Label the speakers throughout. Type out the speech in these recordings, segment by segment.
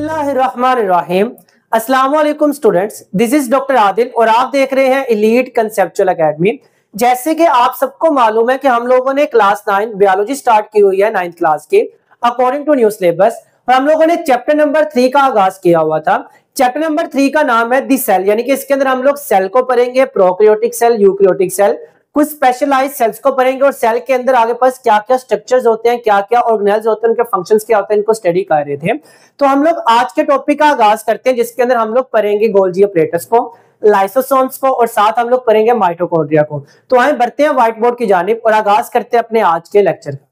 Speaker 1: बिस्मिल्लाहिर्रहमानिर्रहीम। अस्सलाम वालेकुम students, this is doctor Adil और आप देख रहे हैं एलीट कंसेप्चुअल एकेडमी। जैसे कि आप सबको मालूम है कि हम लोगों ने क्लास 9 बायोलॉजी स्टार्ट की हुई है 9th क्लास की अकॉर्डिंग टू न्यू सिलेबस, और हम लोगों ने चैप्टर नंबर 3 का आगाज किया हुआ था। चैप्टर नंबर 3 का नाम है दी सेल, यानी कि इसके अंदर हम लोग सेल को पढ़ेंगे, प्रोकैरियोटिक सेल, यूकैरियोटिक सेल, कुछ स्पेशलाइज्ड सेल्स को पढ़ेंगे और सेल के अंदर आगे पास क्या क्या स्ट्रक्चर्स होते हैं, क्या क्या ऑर्गेनेल्स होते हैं, उनके फंक्शंस क्या होते हैं, इनको स्टडी कर रहे थे। तो हम लोग आज के टॉपिक का आगाज करते हैं जिसके अंदर हम लोग पढ़ेंगे गोल्जी अपरेटस को, लाइसोसोम्स को और साथ हम लोग पढ़ेंगे माइटोकॉन्ड्रिया को। तो आए बढ़ते हैं व्हाइट बोर्ड की जानिब और आगाज करते हैं अपने आज के लेक्चर का।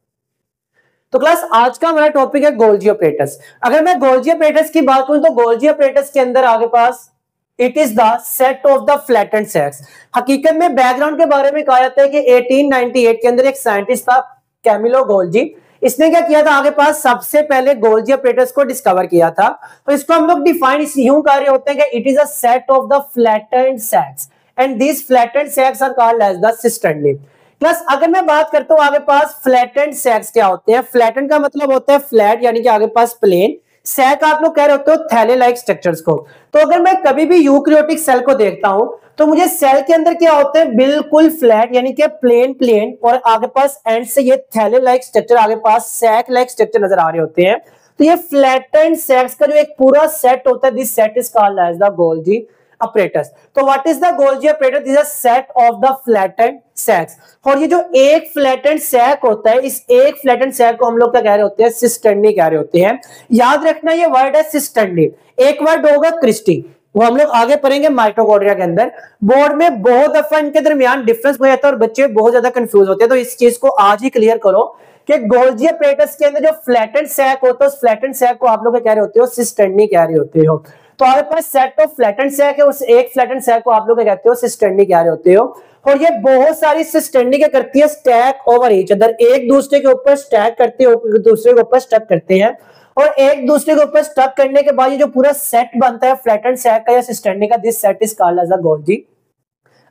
Speaker 1: तो क्लास आज का हमारा टॉपिक है गोल्जी अपरेटस। अगर मैं गोल्जी अपरेटस की बात करूं तो गोल्जी अपरेटस के अंदर आगे पास it is the set of the flattened cells. हकीकत में बैकग्राउंड के बारे में कहा जाता है कि 1898 के अंदर एक साइंटिस्ट था कैमिलो गोल्जी। इसने क्या किया था, आगे पास सबसे पहले गोल्जी अपरेटस को डिस्कवर किया था। तो इसको हम लोग डिफाइन यूं कर रहे होते हैं कि it is a set of the flattened cells and this flattened cells are called as the cisternae. Plus अगर मैं बात करता हूं आगे पास फ्लैटेंड सेल्स क्या होते हैं, फ्लैटेंड का मतलब होता है फ्लैट यानी कि आगे पास प्लेन, सैक आप लोग कह रहे होते हो थैले लाइक स्ट्रक्चर्स को। तो अगर मैं कभी भी यूकैरियोटिक सेल को देखता हूं तो मुझे सेल के अंदर क्या होते हैं, बिल्कुल फ्लैट यानी कि प्लेन प्लेन, और आगे पास एंड से ये थैले लाइक स्ट्रक्चर, आगे पास सैक लाइक स्ट्रक्चर नजर आ रहे होते हैं। तो ये फ्लैटेंड सेल्स का जो एक पूरा सेट होता है, this set is called as the Golgi apparatus। तो what is the Golgi apparatus? This is a set of the flattened sacs. और ये जो एक फ्लैटेंड सैक होता है, इस एक फ्लैटेंड सैक को हम लोग क्या कह रहे होते हैं, सिस्टर्नी कह रहे होते हैं। याद रखना ये वर्ड है सिस्टर्नी। एक वर्ड होगा क्रिस्टी, वो हम लोग आगे पढ़ेंगे माइटोकॉन्ड्रिया के अंदर। बोर्ड में बहुत दफा इनके दरमियान डिफरेंस हो जाता है और बच्चे बहुत ज्यादा कंफ्यूज होते हैं। तो इस चीज को आज ही क्लियर करो कि गोल्जी apparatus के अंदर जो फ्लैटेंड सैक होता है, उस फ्लैटेंड सैक को आप लोग क्या कह रहे होते हो, सिस्टर्नी कह रहे होते हो। तो आपके पास सेट ऑफ फ्लैटेंड सैक है, उस एक फ्लैटेंड सैक को आप लोग क्या कहते हो, सिस्टर्नी कह रहे होते हो। और ये बहुत सारी सिस्टर्नी क्या करती है, स्टैक ओवर ईच अदर, एक दूसरे के ऊपर स्टैक करते हैं, एक दूसरे के ऊपर स्टक करते हैं। और एक दूसरे के ऊपर स्टक करने के बाद ये जो पूरा सेट बनता है फ्लैटेंड सैक का या सिस्टर्नी का, this set is called as a Golgi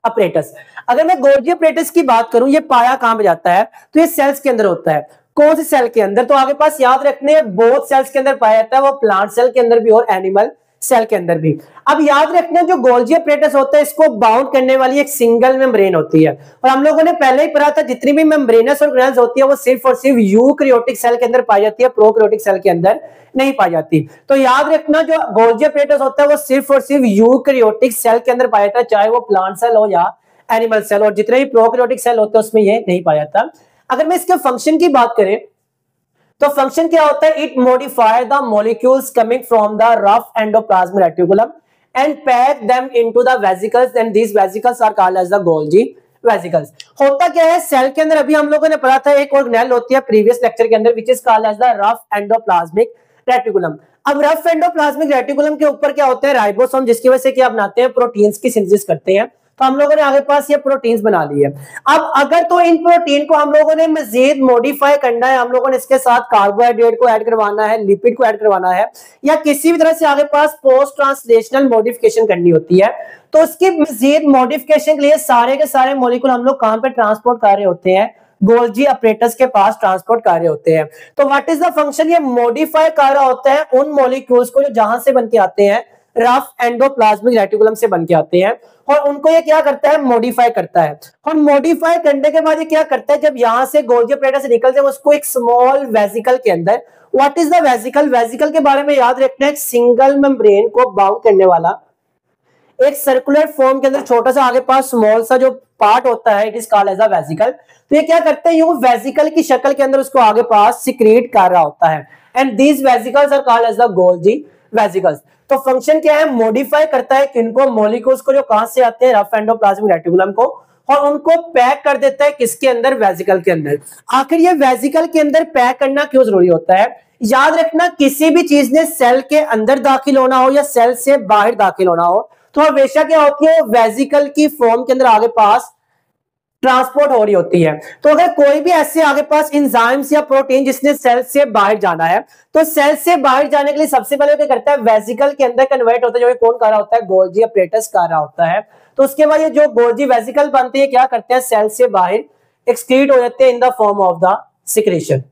Speaker 1: apparatus. अगर मैं गोल्जी अपरेटस की बात करूं, ये पाया कहां पे जाता है, तो ये सेल्स के अंदर होता है। कौन से सेल के अंदर? तो आगे पास याद रखने बहुत सेल्स के अंदर पाया जाता है, वो प्लांट सेल के अंदर भी और एनिमल सेल के अंदर भी। अब याद रखना जो गोल्जी अपरेटस होता है, इसको बाउंड करने वाली एक सिंगल मेम्ब्रेन होती है। और हम लोगों ने पहले ही पढ़ा था जितनी भी मेम्ब्रेनस ऑर्गेनेल्स होती है वो सिर्फ और सिर्फ यूकैरियोटिक सेल के अंदर पाई जाती है, प्रोकैरियोटिक सेल के अंदर नहीं पाई जाती। तो याद रखना जो गोल्जी अपरेटस होता है वो सिर्फ और सिर्फ यूकैरियोटिक सेल के अंदर पाया जाता है, चाहे वो प्लांट सेल हो या एनिमल सेल, और जितने भी प्रोकैरियोटिक सेल होते हैं उसमें ये नहीं पाया जाता। अगर मैं इसके फंक्शन की बात करें तो फंक्शन क्या होता है, it modify the molecules coming from the rough endoplasmic reticulum and pack them into the vesicles and these vesicles are called as the Golgi vesicles. होता क्या है, सेल के अंदर अभी हम लोगों ने पढ़ा था एक ऑर्गेनेल होती है प्रीवियस लेक्चर के अंदर, which is called as the rough endoplasmic reticulum. अब रफ एंडोप्लाज्मिक रेटिकुलम के ऊपर क्या होते हैं, राइबोसोम, जिसकी वजह से क्या बनाते हैं, प्रोटीन्स की सिंथेसिस करते हैं। तो हम लोगों ने आगे पास ये प्रोटीन्स बना ली है। अब अगर तो इन प्रोटीन को हम लोगों ने मजीद मॉडिफाई करना है, हम लोगों ने इसके साथ कार्बोहाइड्रेट को ऐड करवाना है, लिपिड को ऐड करवाना है, या किसी भी तरह से आगे पास पोस्ट ट्रांसलेशनल मॉडिफिकेशन करनी होती है, तो उसकी मजीद मॉडिफिकेशन के लिए सारे के सारे मॉलिक्यूल हम लोग कहां पे ट्रांसपोर्ट कर रहे होते हैं, गोल्जी अपरेटस के पास ट्रांसपोर्ट कर रहे होते हैं। तो व्हाट इज द फंक्शन, ये मॉडिफाई कर रहा होता है उन मॉलिक्यूल्स को जो जहां से बन के आते हैं, रफ एंडोप्लाज्मिक रेटिकुलम से बन के आते हैं, और उनको ये क्या करता है, मॉडिफाई करता है। और मॉडिफाई करने के बाद ये क्या करता है, जब यहां से गोल्जी अपरेटस से निकलते हैं उसको एक स्मॉल वेसिकल के अंदर, what is the vesicle, vesicle के बारे में याद रखना है, एक सिंगल मेम्ब्रेन को बाउंड करने वाला एक सर्कुलर फॉर्म के अंदर छोटा सा आगे पास स्मॉल सा जो पार्ट होता है, it is called as a vesicle. तो ये क्या करते हैं, यूं वेसिकल की शक्ल के अंदर उसको आगे पास सिक्रीट कर रहा होता है, and these vesicles are called as the Golgi vesicles. तो फंक्शन क्या है, मॉडिफाई करता है किनको, मॉलिक्यूल्स को जो कहां से आते हैं, रफ एंडोप्लाज्मिक रेटिकुलम को, और उनको पैक कर देता है किसके अंदर, वेसिकल के अंदर। आखिर ये वेसिकल के अंदर पैक करना क्यों जरूरी होता है, याद रखना किसी भी चीज ने सेल के अंदर दाखिल होना हो या सेल से बाहर दाखिल होना हो, तो हमेशा क्या होती है, वेसिकल की फॉर्म के अंदर आगे पास ट्रांसपोर्ट हो रही होती है। तो अगर कोई भी ऐसे आगे पास एंजाइम्स या प्रोटीन जिसने सेल से बाहर जाना है, तो सेल से बाहर जाने के लिए सबसे पहले क्या करता है, वेसिकल के अंदर कन्वर्ट होता है, जो कौन कर रहा होता है, गोल्जी अपरेटस कर रहा होता है। तो उसके बाद ये जो गोल्जी वेसिकल बनते हैं क्या करते हैं, सेल से बाहर एक्सक्रीट हो जाते हैं in the form of the secretion.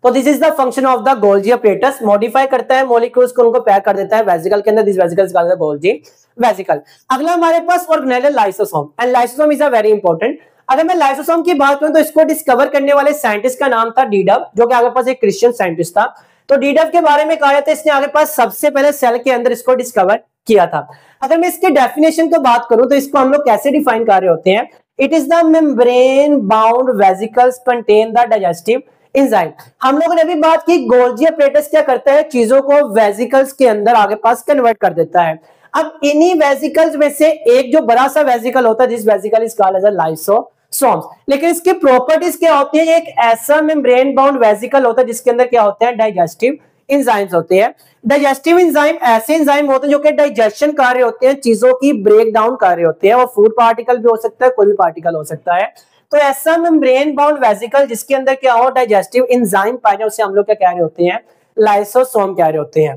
Speaker 1: तो this is the function of the Golgi apparatus, modify करता है मॉलिक्यूल्स को, उनको पैक कर देता है वेसिकल के अंदर, this vesicles called the Golgi vesicle. अगला हमारे पास ऑर्गेनेल है lysosome, and lysosome is a very important. अगर मैं लाइसोसोम की बात करूं तो इसको डिस्कवर करने वाले साइंटिस्ट का नाम था डीडव, जो कि आगे पास एक क्रिश्चियन साइंटिस्ट था। तो डीडव के बारे में कहा जाता है इसने आगे पास सबसे पहले सेल के अंदर इसको डिस्कवर किया था। अगर मैं इसके डेफिनेशन की बात करूं तो इसको हम लोग कैसे डिफाइन कर रहे होते हैं, it is the membrane bound vesicles contain the digestive enzyme. हम लोगों ने अभी बात की गोल्जी अपरेटस क्या करता है, चीजों को वेसिकल्स के अंदर आगे पास कन्वर्ट कर देता है। अब इन्हीं वेसिकल्स में से एक जो बड़ा सा वेसिकल होता है, this vesicle is called as a lysosomes. लेकिन इसकी प्रॉपर्टीज क्या होती है, एक ऐसा मेम्ब्रेन बाउंड वेसिकल होता है जिसके अंदर क्या होते हैं, डाइजेस्टिव एंजाइम्स होते हैं। डाइजेस्टिव एंजाइम ऐसे एंजाइम होते हैं जो कि डाइजेशन कार्य होते हैं, चीजों की ब्रेक डाउन कार्य होते हैं, और फूड पार्टिकल भी हो सकता है, कोई भी पार्टिकल हो सकता है। तो ऐसा मेम्ब्रेन बाउंड वेसिकल जिसके अंदर क्या हो, डाइजेस्टिव एंजाइम पाए जाए, उसे हम लोग क्या कह रहे होते हैं, लाइसोसोम कह रहे होते हैं।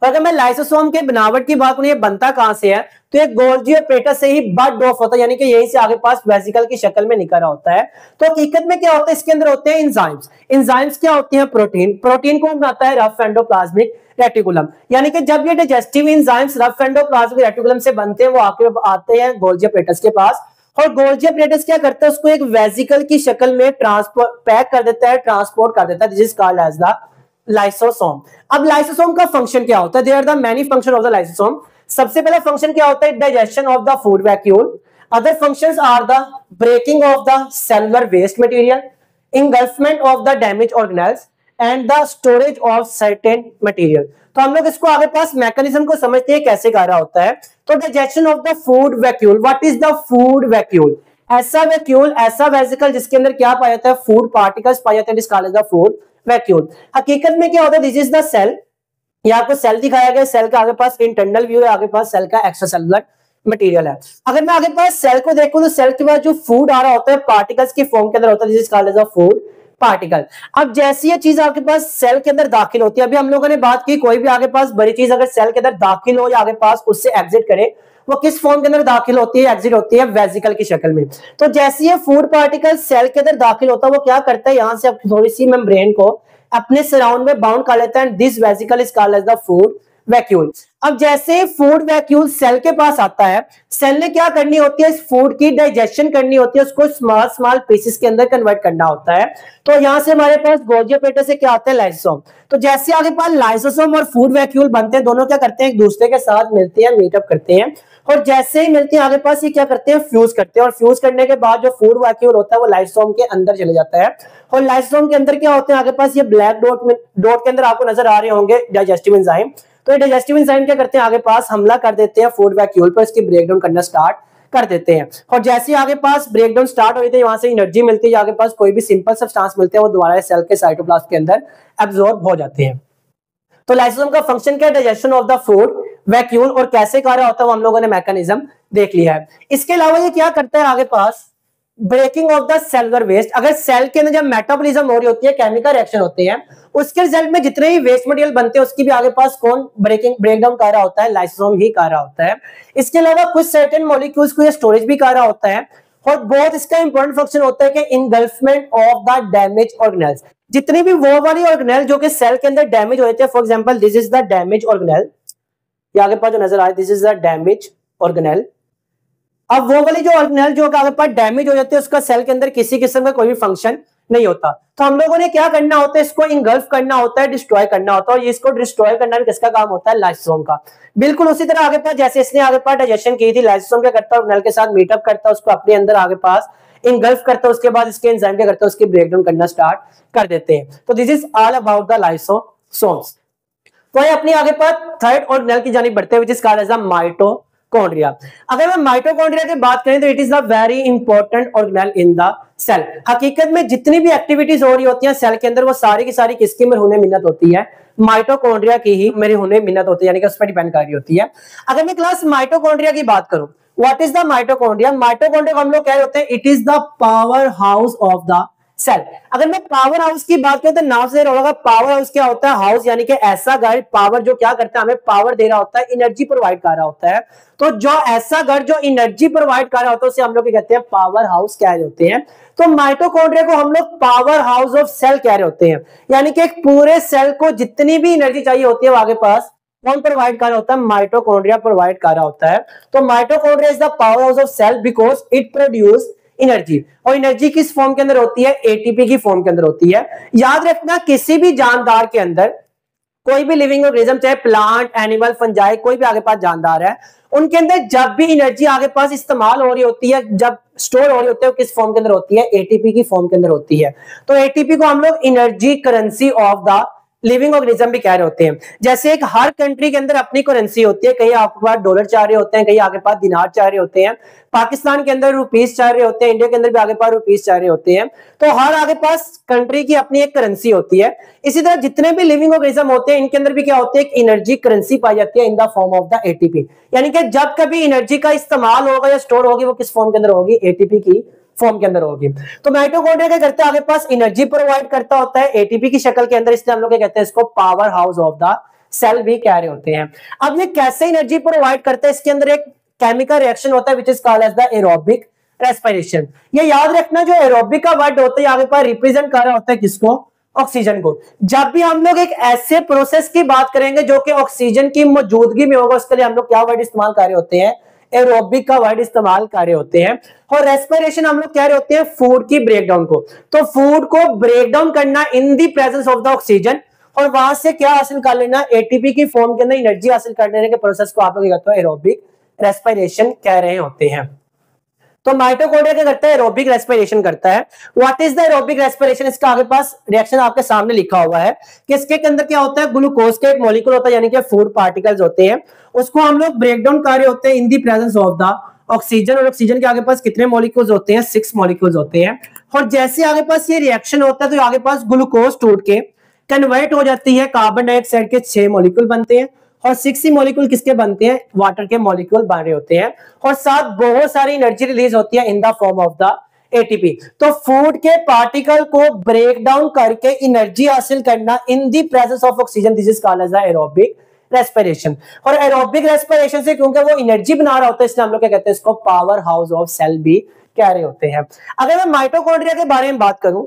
Speaker 1: तो अगर मैं लाइसोसोम के बनावट की बात करूं, ये बनता कहां से है, तो ये गोल्जी अपरेटस से ही बड ऑफ होता है, यानी कि यही से आगे पास वेसिकल की शक्ल में निकल रहा होता है। तो हकीकत में क्या होता है, इसके अंदर होते हैं एंजाइम्स। एंजाइम्स क्या होती हैं, प्रोटीन। प्रोटीन कौन बनाता है, रफ एंडोप्लाज्मिक रेटिकुलम। यानी कि जब ये digestive enzymes rough endoplasmic reticulum से बनते हैं, वो आते हैं गोल्जी अपरेटस के पास, और गोल्जी अपरेटस क्या करता है, उसको एक वेसिकल की शक्ल में ट्रांसपोर्ट पैक कर देता है, ट्रांसपोर्ट कर देता है, this is called as the lysosome. अब लाइसोसोम का फंक्शन क्या होता है, there are the many function of the lysosome. सबसे पहला फंक्शन क्या होता है, digestion of the food vacuole. Other functions are the breaking of the cellular waste material, engulfment of the damaged organelles and the storage of certain material। तो हम लोग इसको आगे पास मैकेनिज्म को समझते हैं कैसे कार्य होता है। तो digestion of the food vacuole, what is the food vacuole, ऐसा वैक्यूल, ऐसा वेसिकल जिसके अंदर क्या पाया जाता है, फूड पार्टिकल्स पाए जाते हैं, this called as the food vacuole. हकीकत में क्या होता है, दिस इज द सेल, ये आपको सेल दिखाया गया, सेल का आगे पास इंटरनल व्यू है, आगे पास सेल का एक्स्ट्रा सेलुलर मटेरियल है। अगर मैं आगे पास सेल को देखूं तो सेल के पास जो फूड आ रहा होता है पार्टिकल्स की फॉर्म के अंदर होता है, this is called as a food particle. अब जैसी ये चीज आपके पास सेल के अंदर दाखिल होती है, अभी हम लोगों ने बात की कोई भी आगे पास बड़ी चीज अगर सेल के अंदर दाखिल हो या आगे पास उससे एग्जिट करे, वो किस फॉर्म के अंदर दाखिल होती है, एग्जिट होती है वेसिकल की शक्ल में। तो जैसे ये फूड पार्टिकल सेल के अंदर दाखिल होता है, वो क्या करता है, यहां से थोड़ी सी मेम्ब्रेन को अपने सराउंड में बाउंड कर लेता है, this vesicle is called as the food vacuole. अब जैसे फूड वैक्यूल सेल के पास आता है, सेल ने क्या करनी होती है, इस फूड की डाइजेशन करनी होती है, उसको स्मॉल स्मॉल पीसेस के अंदर कन्वर्ट करना होता है। तो यहां से हमारे पास गोल्जी अपरेटस से क्या आता है, लाइसोसोम। तो जैसे आगे पास लाइसोसोम और फूड वैक्यूल बनते हैं, दोनों क्या करते हैं, एक दूसरे के साथ मिलते हैं, मीटअप करते हैं, और जैसे ही मिलते हैं आगे पास ये क्या करते हैं, फ्यूज करते हैं, और फ्यूज करने के बाद जो फूड वैक्यूल होता है वो लाइसोसोम के अंदर चले जाता है। और लाइसोसोम के अंदर क्या होते हैं, आगे पास ये ब्लैक डॉट के अंदर आपको नजर आ रहे होंगे डाइजेस्टिव एंजाइम। तो डाइजेस्टिव एंजाइम क्या करते हैं, आगे पास हमला कर देते हैं फूड वैक्यूल पर, इसकी ब्रेकडाउन करना स्टार्ट कर देते हैं। और जैसे आगे पास ब्रेकडाउन स्टार्ट हो जाती है, वहां से एनर्जी मिलती है, आगे पास कोई भी सिंपल सब्सटेंस मिलते हैं, वो दोबारा सेल के साइटोप्लाज्म के अंदर एब्जॉर्ब हो जाते हैं। तो लाइसोसोम का फंक्शन क्या है, digestion of the food vacuole, और कैसे कार्य होता है वो हम लोगों ने मैकेनिज्म देख लिया है। इसके अलावा ये क्या करता है, आगे पास breaking of the cellular waste. अगर सेल के अंदर जब मेटाबॉलिज्म हो रही होती है, केमिकल रिएक्शन होते हैं, उसके रिजल्ट में जितने भी वेस्ट मटेरियल बनते हैं उसकी भी आगे पास कौन ब्रेकडाउन कर रहा होता है, लाइसोसोम ही कर रहा होता है। इसके अलावा कुछ सर्टेन मॉलिक्यूल्स को स्टोरेज भी कर रहा होता है, और बहुत इसका इंपॉर्टेंट फंक्शन होता है कि इनगल्फमेंट ऑफ द डैमेज ऑर्गेनेल्स। जितनी भी वो वाली ऑर्गेनेल जो कि सेल के अंदर डैमेज हो जाते हैं, for example this is the damage organelle, ये आगे पास जो नजर आए, this is the damage organelle. अब वो वाली जो ऑर्गेनेल जो आगे पास डैमेज हो जाती है, उसका सेल के अंदर किसी किस्म का कोई भी फंक्शन नहीं होता। तो हम लोगों ने क्या करना होता है, इसको इंगल्फ करना होता है, डिस्ट्रॉय करना होता है, और इसको डिस्ट्रॉय करना भी किसका काम होता है, लाइसोसोम का। बिल्कुल उसी तरह आगे पास जैसे इसने आगे पास डाइजेशन की थी, लाइसोसोम क्या करता है, ऑर्गेनेल के साथ मीटअप करता है, उसको अपने अंदर आगे पास इंगल्फ करता है, उसके बाद इसके एंजाइम क्या करता है, उसकी ब्रेकडाउन करना स्टार्ट कर देते हैं। तो this is all about the lysosomes. तो ये अपनी आगे पास थर्ड ऑर्गेनेल की जानिब बढ़ते हैं, which is called as a mitochondria. अगर मैं माइटोकॉन्ड्रिया की बात करें तो it is the very important organelle in the cell. हकीकत में जितनी भी एक्टिविटीज हो रही होती है सेल के अंदर, वो सारी की सारी किसकी मरहूने मिन्नत होती है, माइटोकॉन्ड्रिया की ही मरहूने मिन्नत होती है, यानी कि उस पर डिपेंड कर रही होती है। अगर मैं क्लास माइटोकॉन्ड्रिया की बात करूं, what is the mitochondria, mitochondria को हम लोग कह रहे होते हैं it is the power house of the cell. अगर मैं पावर हाउस की बात करूं तो नाम से होगा, पावर हाउस क्या होता है, हाउस यानी कि ऐसा घर, पावर जो क्या करता है, हमें पावर दे रहा होता है, एनर्जी प्रोवाइड कर रहा होता है। तो जो ऐसा घर जो एनर्जी प्रोवाइड कर रहा होता है उसे हम लोग कहते हैं पावर हाउस कह होते हैं। तो माइटोकॉन्ड्रिया को हम लोग पावर हाउस ऑफ सेल कह रहे होते हैं, यानी कि एक पूरे सेल को जितनी भी एनर्जी चाहिए होती है वो आगे पास कौन प्रोवाइड कर रहा होता है, माइटोकॉन्ड्रिया प्रोवाइड कर रहा होता है। तो mitochondria is the power house of cell because it produce energy, और एनर्जी किस फॉर्म के अंदर होती है, एटीपी की फॉर्म के अंदर होती है। याद रखना किसी भी जानदार के अंदर, कोई भी लिविंग ऑर्गेनिज्म, चाहे प्लांट, एनिमल, फंजाई, कोई भी आगे पास जानदार है, उनके अंदर जब भी एनर्जी आगे पास इस्तेमाल हो रही होती है, जब स्टोर हो रही होती है, किस फॉर्म के अंदर होती है, एटीपी की फॉर्म के अंदर होती है। तो एटीपी को हम लोग energy currency of the living organism भी कह रहे होते हैं। जैसे एक हर कंट्री के अंदर अपनी करेंसी होती है, कहीं आपके पास डॉलर चाह रहे होते हैं, कहीं आगे पास दिनार चाह रहे होते हैं, पाकिस्तान के अंदर रुपीस चाह रहे होते हैं, इंडिया के अंदर भी आगे पास रुपीस चाह रहे होते हैं। तो हर आगे पास कंट्री की अपनी एक करेंसी होती है। इसी तरह जितने भी लिविंग ऑर्गेनिज्म होते हैं इनके अंदर भी क्या होते हैं, एक एनर्जी करेंसी पाई जाती है in the form of the ATP, यानी कि जब कभी एनर्जी का इस्तेमाल होगा या स्टोर होगी वो किस फॉर्म के अंदर होगी, एटीपी की फॉर्म के अंदर होगी। तो माइटोकॉन्ड्रिया क्या करता है, आगे पास एनर्जी प्रोवाइड करता होता है एटीपी की शक्ल के अंदर, इसलिए हम लोग क्या कहते हैं इसको power house of the cell भी कह रहे होते हैं। अब ये कैसे एनर्जी प्रोवाइड करता है, इसके अंदर एक केमिकल रिएक्शन होता है which is called as the aerobic respiration. ये याद रखना जो एरोबिक का वर्ड होता है आगे पास रिप्रेजेंट कर रहा होता है किसको, ऑक्सीजन को। जब भी हम लोग एक ऐसे प्रोसेस की बात करेंगे जो कि ऑक्सीजन की मौजूदगी में होगा, उसके लिए हम लोग क्या वर्ड इस्तेमाल कर रहे होते हैं, एरोबिक का वर्ड इस्तेमाल कर रहे होते हैं। और रेस्पिरेशन हम लोग कह रहे होते हैं फूड की ब्रेकडाउन को। तो फूड को ब्रेकडाउन करना in the presence of the oxygen, और वहां से क्या हासिल कर लेना, एटीपी की फॉर्म के अंदर एनर्जी हासिल कर लेने के प्रोसेस को आप लोग कहते हो एरोबिक रेस्पिरेशन कह रहे होते हैं। तो माइटोकॉन्ड्रिया क्या करता है, एरोबिक रेस्पिरेशन करता है। What is the aerobic respiration, इसका आगे पास रिएक्शन आपके सामने लिखा हुआ है कि इसके अंदर क्या होता है, ग्लूकोज का एक मॉलिक्यूल होता है, यानी कि फूड पार्टिकल्स होते हैं, उसको हम लोग ब्रेकडाउन कर रहे होते हैं in the presence of the oxygen. और ऑक्सीजन के आगे पास कितने मॉलिक्यूल्स होते हैं, 6 मॉलिक्यूल्स होते हैं। और जैसे आगे पास ये रिएक्शन होता है तो आगे पास ग्लूकोज टूट के कन्वर्ट हो जाती है, कार्बन डाइऑक्साइड के 6 मॉलिक्यूल बनते हैं, और 6 मॉलिक्यूल किसके बनते हैं, वाटर के मॉलिक्यूल बन रहे होते हैं, और साथ बहुत सारी एनर्जी रिलीज होती है in the form of the ATP. तो फूड के पार्टिकल को ब्रेक डाउन करके एनर्जी हासिल करना in the presence of oxygen, this is called as the aerobic respiration. और एरोबिक रेस्पिरेशन से क्योंकि वो एनर्जी बना रहा होता है इसलिए हम लोग क्या कहते हैं इसको पावर हाउस ऑफ सेल भी कह रहे होते हैं। अगर मैं माइटोकॉन्ड्रिया के बारे में बात करूं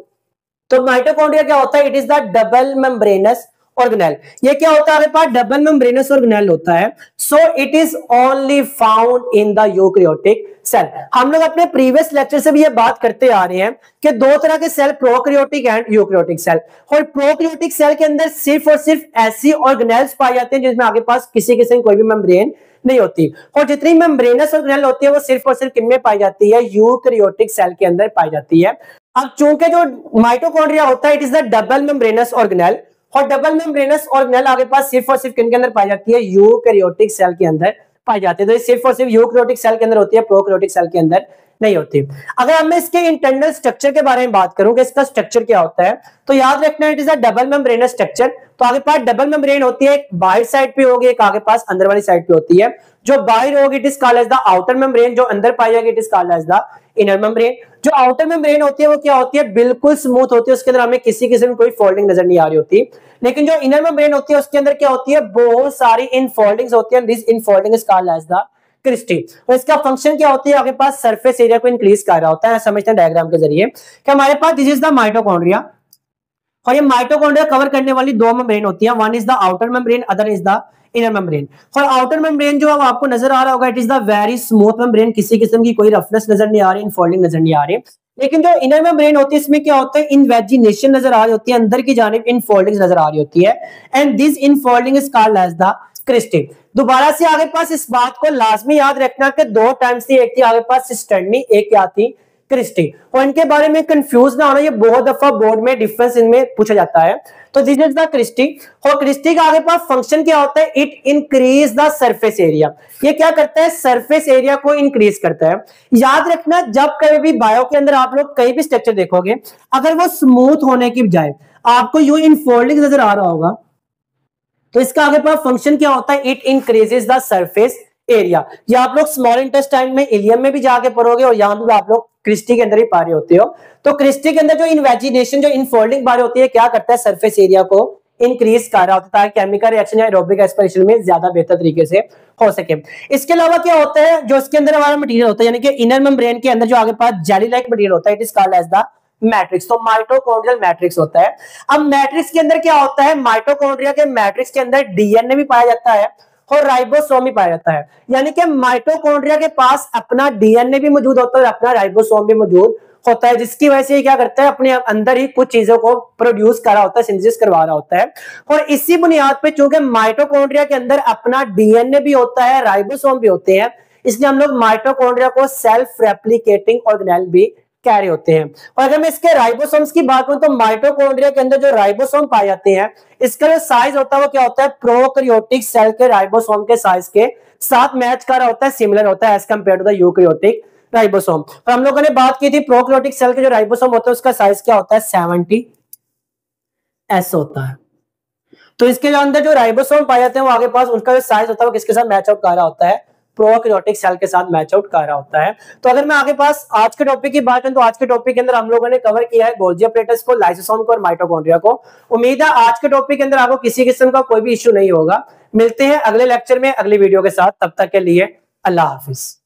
Speaker 1: तो माइटोकॉन्ड्रिया क्या होता है, it is the double membranous organelle. ये क्या होता है, हमारे पास डबल मेम्ब्रेनस ऑर्गेनेल होता है। So it is only found in the eukaryotic cell. हम लोग अपने प्रीवियस लेक्चर से भी ये बात करते आ रहे हैं कि दो तरह के cell, prokaryotic and eukaryotic cell. और प्रोकैरियोटिक सेल के अंदर सिर्फ और सिर्फ ऐसी ऑर्गेनेल्स पाए जाते हैं जिसमें आगे पास किसी किस्म की कोई भी मेम्ब्रेन नहीं होती। और जितनी मेम्ब्रेनस ऑर्गेनेल होती है वो सिर्फ और सिर्फ किनमें पाई जाती है, यूकैरियोटिक सेल के अंदर पाई जाती है। अब चूंकि जो माइटोकॉन्ड्रिया होता है it is the double membranous organelle, और डबल मेम्ब्रेनस ऑर्गेनेल आगे पास सिर्फ और सिर्फ किनके अंदर पाई जाती है, यूकैरियोटिक सेल के अंदर पाई जाती है। तो ये सिर्फ और सिर्फ यूकैरियोटिक सेल के अंदर होती है, प्रोकैरियोटिक सेल के अंदर नहीं होती। अगर हम इसके इंटरनल स्ट्रक्चर के बारे में बात करूं कि इसका स्ट्रक्चर क्या होता है, तो याद रखना it is a double membranous structure. तो आगे पास डबल मेम्ब्रेन होती है, एक बाहर साइड पे होगी, एक आगे पास अंदर वाली साइड पे होती है। जो बाहर होगी it is called as the outer membrane, जो अंदर पाई जाएगी it is called as the inner membrane. जो आउटर मेम्ब्रेन होती है वो क्या होती है, बिल्कुल स्मूथ होती है, उसके अंदर हमें किसी किस्म की कोई फोल्डिंग नजर नहीं आ रही होती। लेकिन जो इनर मेम्ब्रेन होती है उसके अंदर क्या होती है, बहुत सारी इनफोल्डिंग्स होती है, this infolding is called as the cristae. और इसका फंक्शन क्या होती है, आपके पास सरफेस एरिया को इंक्रीज कर रहा होता है। समझते हैं डायग्राम के जरिए कि हमारे पास दिस इज द माइटोकॉन्ड्रिया, और ये माइटोकॉन्ड्रिया कवर करने वाली दो मेम्ब्रेन होती है, one is the outer membrane, other is the inner membrane. और आउटर मेम्ब्रेन जो है आपको नजर आ रहा होगा it is the very smooth membrane, किसी किस्म की कोई रफनेस नजर नहीं आ रही, इनफोल्डिंग नजर नहीं आ रही। लेकिन जो इनर मेम्ब्रेन होती है इसमें क्या होता है, इन्वेजिनेशन नजर आ रही होती है, अंदर की जानिब इनफोल्डिंग नजर आ रही होती है, and this infolding is called as the cristae. दोबारा से आगे पास इस बात को लाजमी याद रखना कि दो टाइम्स थी, एक थी आगे पास सिस्टर्नी, एक क्या थी, क्रिस्टी। और इनके बारे में कंफ्यूज ना होना, ये बहुत दफा बोर्ड में डिफरेंस इनमें पूछा जाता है। तो दिस इज द क्रिस्टी, और क्रिस्टी का आगे पास फंक्शन क्या होता है, it increase the surface area. ये क्या करता है, सरफेस एरिया को इंक्रीज करता है। याद रखना जब कभी भी बायो के अंदर आप लोग कहीं भी स्ट्रक्चर देखोगे, अगर वो स्मूथ होने की बजाय आपको यूं इनफोल्डिंग नजर आ रहा होगा तो इसका आगे पास फंक्शन क्या होता है, it increases the surface area. ये आप लोग स्मॉल इंटेस्टाइन में, इलियम में भी जाके पढ़ोगे, और यहां भी आप लोग क्रिस्टी के अंदर ही पा रहे होते हो। तो क्रिस्टी के अंदर जो इन्वेजिनेशन, जो इनफोल्डिंग पा रहे होती है, क्या करता है, सरफेस एरिया को इंक्रीज कर रहा होता है ताकि केमिकल रिएक्शन या एरोबिक रेस्पिरेशन में ज्यादा बेहतर तरीके से हो सके। इसके अलावा क्या होता है, जो इसके अंदर हमारा मटेरियल होता है यानी कि इनर मेम्ब्रेन के अंदर जो आगे पास जेली लाइक मटेरियल होता है, it is called as the matrix. तो माइटोकॉन्ड्रियल मैट्रिक्स होता है। अब मैट्रिक्स के अंदर क्या होता है, माइटोकॉन्ड्रिया के मैट्रिक्स के अंदर डीएनए भी पाया जाता है और राइबोसोम भी पाया जाता है, यानी कि माइटोकॉन्ड्रिया के पास अपना डीएनए भी मौजूद होता है और अपना राइबोसोम भी मौजूद होता है, जिसकी वजह से क्या करता है, अपने अंदर ही कुछ चीजों को प्रोड्यूस कर रहा होता है, सिंथेसिस करवा रहा होता है। और इसी बुनियाद पे चूंकि माइटोकॉन्ड्रिया के अंदर अपना डीएनए भी होता है, राइबोसोम भी होते हैं, इसलिए हम लोग माइटोकॉन्ड्रिया को सेल्फ रेप्लिकेटिंग ऑर्गेनेल भी कह रहे होते हैं। और अगर मैं इसके राइबोसोम्स की बात करूं तो माइटोकॉन्ड्रिया के अंदर जो राइबोसोम पाए जाते हैं, इसका जो साइज होता है वो क्या होता है, प्रोकैरियोटिक सेल के राइबोसोम के साइज के साथ मैच कर रहा होता है, सिमिलर होता है as compare to the eukaryotic ribosome. और हम लोगों ने बात की थी प्रोकैरियोटिक सेल के जो राइबोसोम होता है उसका साइज क्या होता है, 70s होता है। तो इसके जो अंदर जो राइबोसोम पाए जाते हैं वो आगे पास उनका जो साइज होता है वो किसके साथ मैच आउट कर रहा होता है, प्रोकैरियोटिक सेल के साथ मैच आउट कर रहा होता है। तो अगर मैं आगे पास आज के टॉपिक की बात करूं तो आज के टॉपिक के अंदर हम लोगों ने कवर किया है गोल्जी apparatus को, लाइसोसोम को और माइटोकॉन्ड्रिया को। उम्मीद है आज के टॉपिक के अंदर आपको किसी किस्म का कोई भी इश्यू नहीं होगा। मिलते हैं अगले लेक्चर में अगली वीडियो के साथ, तब तक के लिए अल्लाह हाफिज।